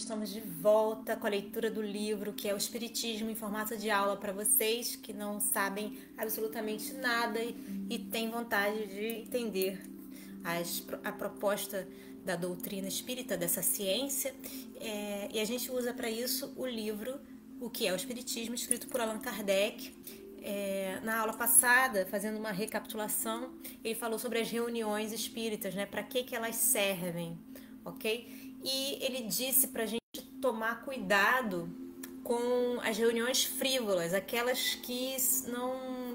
Estamos de volta com a leitura do livro, que é o Espiritismo em formato de aula para vocês que não sabem absolutamente nada e têm vontade de entender a proposta da doutrina espírita, dessa ciência. E a gente usa para isso o livro O que é o Espiritismo, escrito por Allan Kardec. Na aula passada, fazendo uma recapitulação, ele falou sobre as reuniões espíritas, né? Para que elas servem, ok? E ele disse para a gente tomar cuidado com as reuniões frívolas, aquelas que não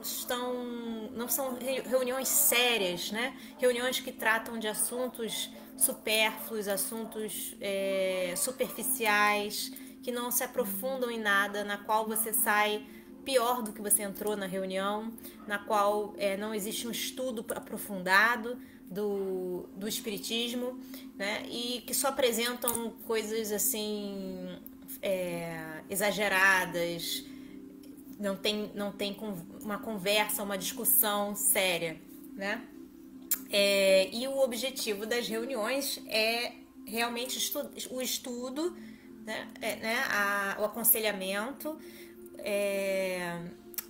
são reuniões sérias, né? Reuniões que tratam de assuntos supérfluos, assuntos superficiais, que não se aprofundam em nada, na qual você sai pior do que você entrou na reunião, na qual não existe um estudo aprofundado do espiritismo, né? E que só apresentam coisas assim exageradas, não tem uma conversa, uma discussão séria, né? E o objetivo das reuniões é realmente o estudo, né? O aconselhamento.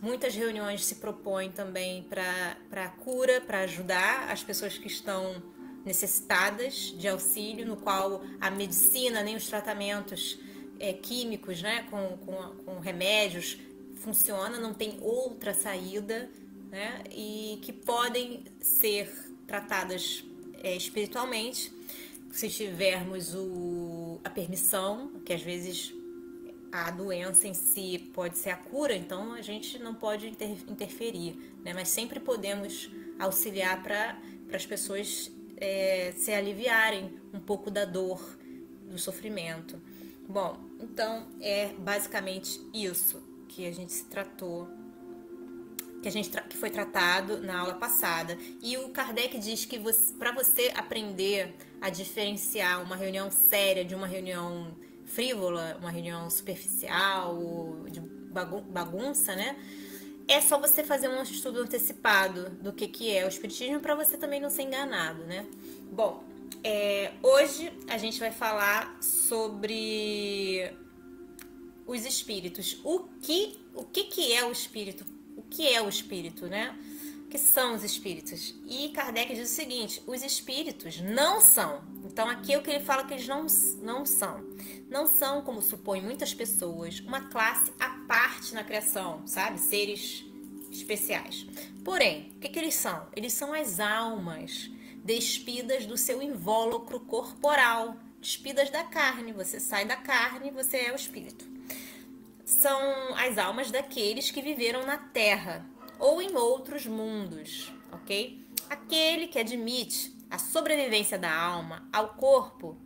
Muitas reuniões se propõem também para cura, para ajudar as pessoas que estão necessitadas de auxílio, no qual a medicina nem os tratamentos químicos, né, com remédios funciona, não tem outra saída, né, e que podem ser tratadas espiritualmente, se tivermos a permissão, que às vezes a doença em si pode ser a cura, então a gente não pode interferir, né? Mas sempre podemos auxiliar para as pessoas se aliviarem um pouco da dor, do sofrimento. Bom, então é basicamente isso que a gente se tratou, que foi tratado na aula passada. E o Kardec diz que para você aprender a diferenciar uma reunião séria de uma reunião frívola, uma reunião superficial, de bagunça, né? É só você fazer um estudo antecipado do que é o espiritismo para você também não ser enganado, né? Bom, hoje a gente vai falar sobre os espíritos. O que é o espírito? O que é o espírito, né? O que são os espíritos? E Kardec diz o seguinte: os espíritos não são. Então aqui é o que ele fala que eles não são. Não são, como supõem muitas pessoas, uma classe à parte na criação, sabe? Seres especiais. Porém, o que eles são? Eles são as almas despidas do seu invólucro corporal, despidas da carne. Você sai da carne, você é o espírito. São as almas daqueles que viveram na Terra ou em outros mundos, ok? Aquele que admite a sobrevivência da alma ao corpo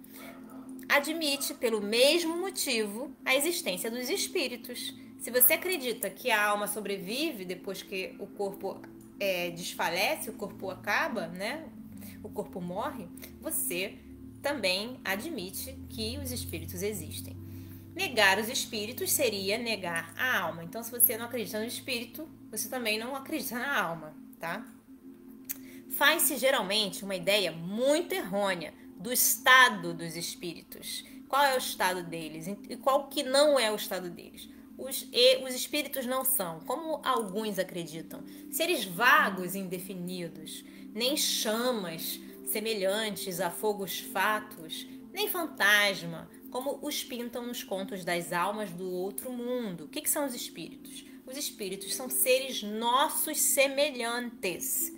admite, pelo mesmo motivo, a existência dos espíritos. Se você acredita que a alma sobrevive depois que o corpo desfalece, o corpo acaba, né? O corpo morre, você também admite que os espíritos existem. Negar os espíritos seria negar a alma. Então, se você não acredita no espírito, você também não acredita na alma, tá? Faz-se geralmente uma ideia muito errônea do estado dos espíritos. Qual é o estado deles e qual que não é o estado deles? Os espíritos não são, como alguns acreditam, seres vagos e indefinidos, nem chamas semelhantes a fogos fatos, nem fantasma, como os pintam nos contos das almas do outro mundo. O que são os espíritos? Os espíritos são seres nossos semelhantes,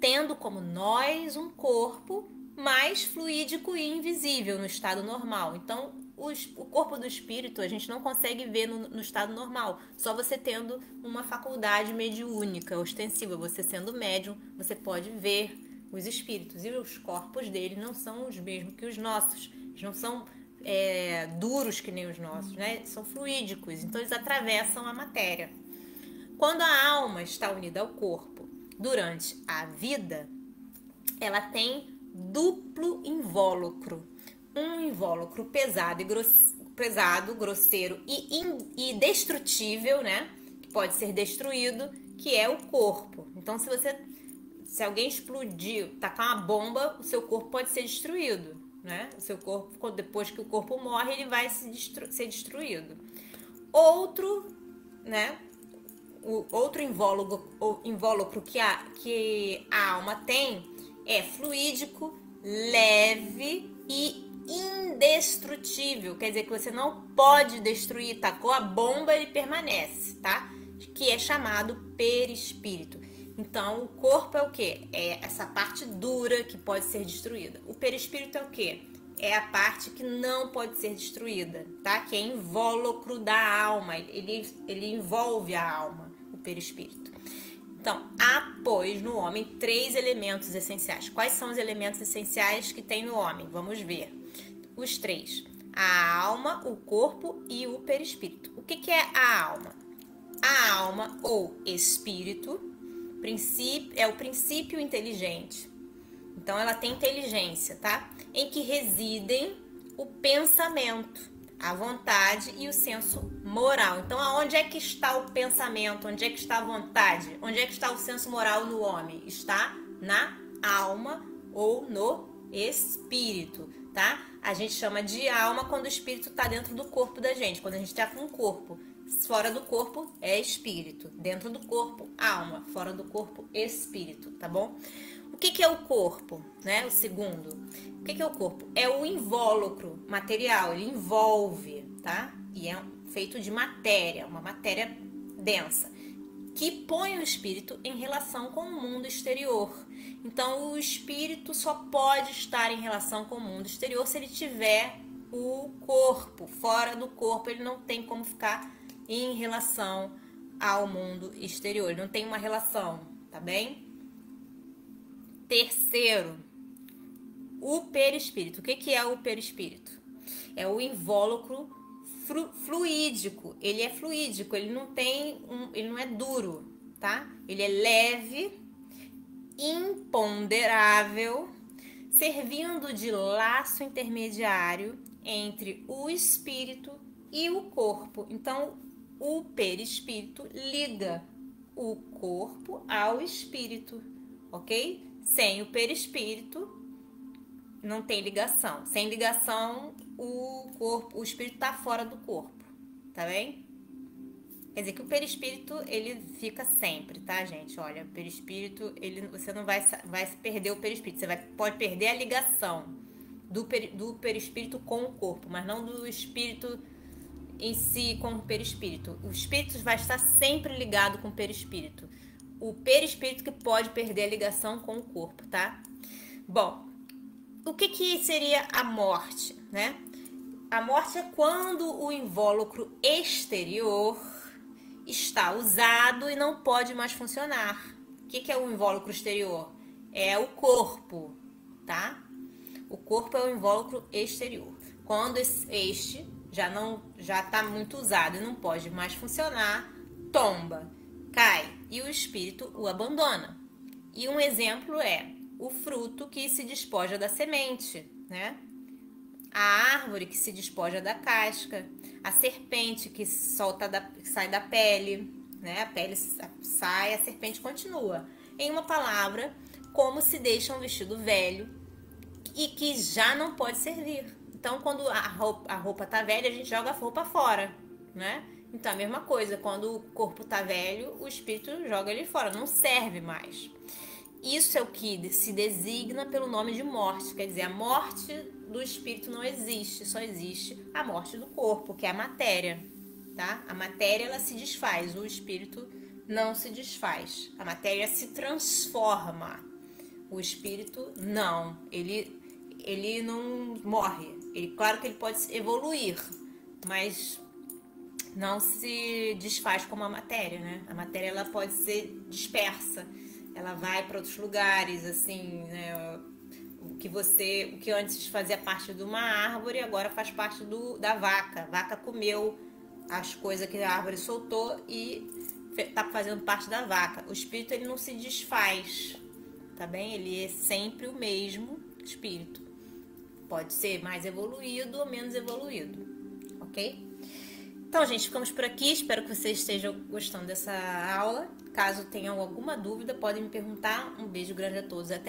tendo como nós um corpo mais fluídico e invisível no estado normal. Então, o corpo do espírito a gente não consegue ver no estado normal, só você tendo uma faculdade mediúnica, ostensiva, você sendo médium, você pode ver os espíritos, e os corpos deles não são os mesmos que os nossos, eles não são duros que nem os nossos, né? São fluídicos, então eles atravessam a matéria. Quando a alma está unida ao corpo durante a vida, ela tem duplo invólucro. Um invólucro pesado, grosseiro e destrutível, né? Que pode ser destruído, que é o corpo. Então, se alguém explodir, tacar uma bomba, o seu corpo pode ser destruído, né? O seu corpo, depois que o corpo morre, ele vai ser destruído. Outro, né? O outro invólucro que a alma tem é fluídico, leve e indestrutível. Quer dizer que você não pode destruir, tacou a bomba, ele permanece, tá? Que é chamado perispírito. Então, o corpo é o quê? É essa parte dura que pode ser destruída. O perispírito é o quê? É a parte que não pode ser destruída, tá? Que é invólucro da alma. Ele envolve a alma, o perispírito. Então, há, pois, no homem 3 elementos essenciais. Quais são os elementos essenciais que tem no homem? Vamos ver. Os 3. A alma, o corpo e o perispírito. O que é a alma? A alma, ou espírito, é o princípio inteligente. Então, ela tem inteligência, tá? Em que residem o pensamento, a vontade e o senso moral. Então, aonde é que está o pensamento? Onde é que está a vontade? Onde é que está o senso moral no homem? Está na alma ou no espírito, tá? A gente chama de alma quando o espírito está dentro do corpo da gente, quando a gente está com o corpo. Fora do corpo é espírito, dentro do corpo, alma, fora do corpo, espírito, tá bom? O que é o corpo, né? O segundo. O que é o corpo? É o invólucro material, ele envolve, tá? E é feito de matéria, uma matéria densa, que põe o espírito em relação com o mundo exterior. Então, o espírito só pode estar em relação com o mundo exterior se ele tiver o corpo. Fora do corpo, ele não tem como ficar em relação ao mundo exterior. Ele não tem uma relação, tá bem? Terceiro, o perispírito. O que é o perispírito? É o invólucro fluídico. Ele é fluídico, ele não é duro, tá? Ele é leve, imponderável, servindo de laço intermediário entre o espírito e o corpo. Então, o perispírito liga o corpo ao espírito, ok? Sem o perispírito, não tem ligação. Sem ligação, o espírito está fora do corpo, tá bem? Quer dizer que o perispírito, ele fica sempre, tá, gente? Olha, o perispírito, você não vai perder o perispírito. Você pode perder a ligação do perispírito com o corpo, mas não do espírito em si com o perispírito. O espírito vai estar sempre ligado com o perispírito. O perispírito que pode perder a ligação com o corpo, tá? Bom, o que seria a morte, né? A morte é quando o invólucro exterior está usado e não pode mais funcionar. O que é o invólucro exterior? É o corpo, tá? O corpo é o invólucro exterior. Quando este já está muito usado e não pode mais funcionar, tomba, cai e o espírito o abandona. E um exemplo é o fruto que se despoja da semente, né? A árvore que se despoja da casca, a serpente que sai da pele, né? A pele sai, a serpente continua. Em uma palavra, como se deixa um vestido velho e que já não pode servir. Então, quando a roupa tá velha, a gente joga a roupa fora, né? Então, a mesma coisa, quando o corpo tá velho, o espírito joga ele fora, não serve mais. Isso é o que se designa pelo nome de morte, quer dizer, a morte do espírito não existe, só existe a morte do corpo, que é a matéria, tá? A matéria, ela se desfaz, o espírito não se desfaz. A matéria se transforma, o espírito não, ele não morre. Claro que ele pode evoluir, mas não se desfaz como a matéria, né? A matéria, ela pode ser dispersa, ela vai para outros lugares, assim, né? O que antes fazia parte de uma árvore, agora faz parte da vaca. A vaca comeu as coisas que a árvore soltou e tá fazendo parte da vaca. O espírito, ele não se desfaz, tá bem? Ele é sempre o mesmo espírito. Pode ser mais evoluído ou menos evoluído, ok? Então, gente, ficamos por aqui. Espero que vocês estejam gostando dessa aula. Caso tenham alguma dúvida, podem me perguntar. Um beijo grande a todos. Até